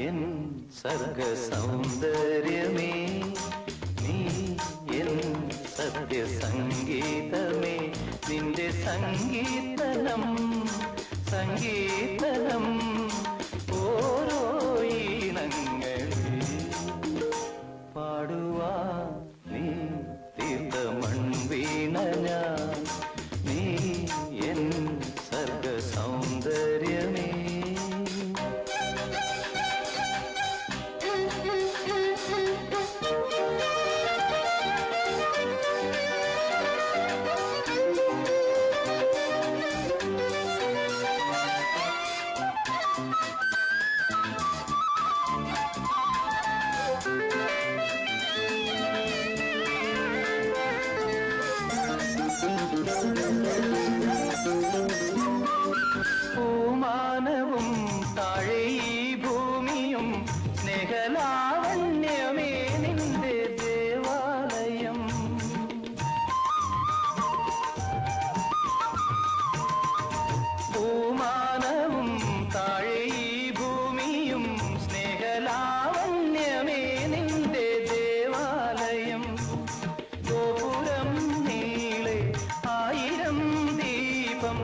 N സർഗ സൗന്ദര്യമേ, നീ N സത്യ സംഗീതമേ, നിന്റെ സംഗീതനം സംഗീതനം ഓരോ ഈണങ്ങളിൽ പാടുവാ നീ തീർത്ത മൺവീണ ഞാൻ, നീ എൻ സർഗ സൗന്ദര്യമേ. പൂമാനവും താഴെ ഈ ഭൂമിയും സ്നേഹലാവണ്യമേ നിന്റെ ദേവാലയം. പൂമാനവും താഴെ ഈ ഭൂമിയും സ്നേഹലാവണ്യമേ നിന്റെ ദേവാലയം. ഗോപുരം നീളെ ആയിരം ദീപം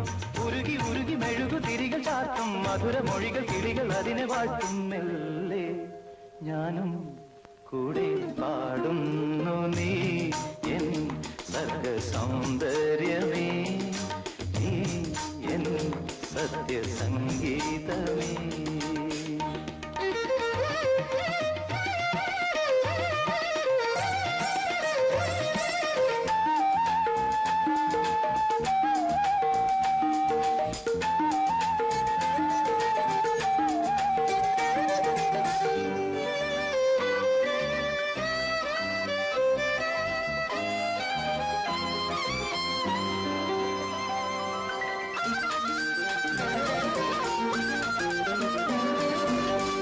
ഉരുകി ഉരുകി മെഴുകു തിരികൾ ചാർത്തും മധുരമൊഴികൾ കിളികൾ അതിനെ വാഴ്ത്തും. മെല്ലെ ഞാനും കൂടെ പാടുന്നു, നീ എൻ സർഗ സൗന്ദര്യമേ, നീ എൻ സത്യ സംഗീതമേ.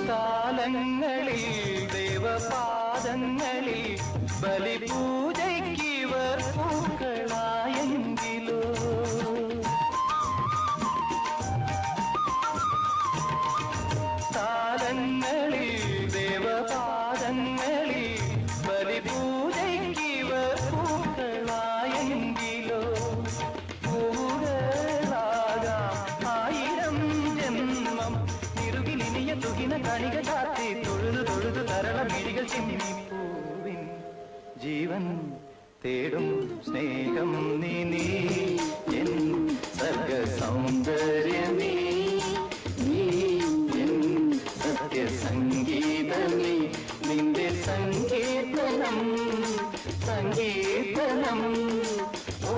കാലങ്ങളിൽ ദേവപാദങ്ങളിൽ ബലിപൂജയ്ക്കിവർ പൂക്കളായെങ്കിലോ, കാലങ്ങളിൽ ദേവപാദങ്ങളിൽ ബലിപൂജയ്ക്കിവർ പൂക്കളായെങ്കിലോ, പൂകളാകാം ആയിരം ജന്മം നിറുകിലിനിയ തുകിന കണിക ചാത്തി തൊഴുതു തൊഴുതു തരള മിഴികൾ ചിമ്മിപ്പൂവിൻ ജീവൻ തേടും സ്നേഹം നീ, നീ എൻ സർഗ സൗന്ദര്യമേ, നീ എൻ സത്യ സംഗീതമേ, നിന്റെ സംഗീതനം സംഗീതനം ഓ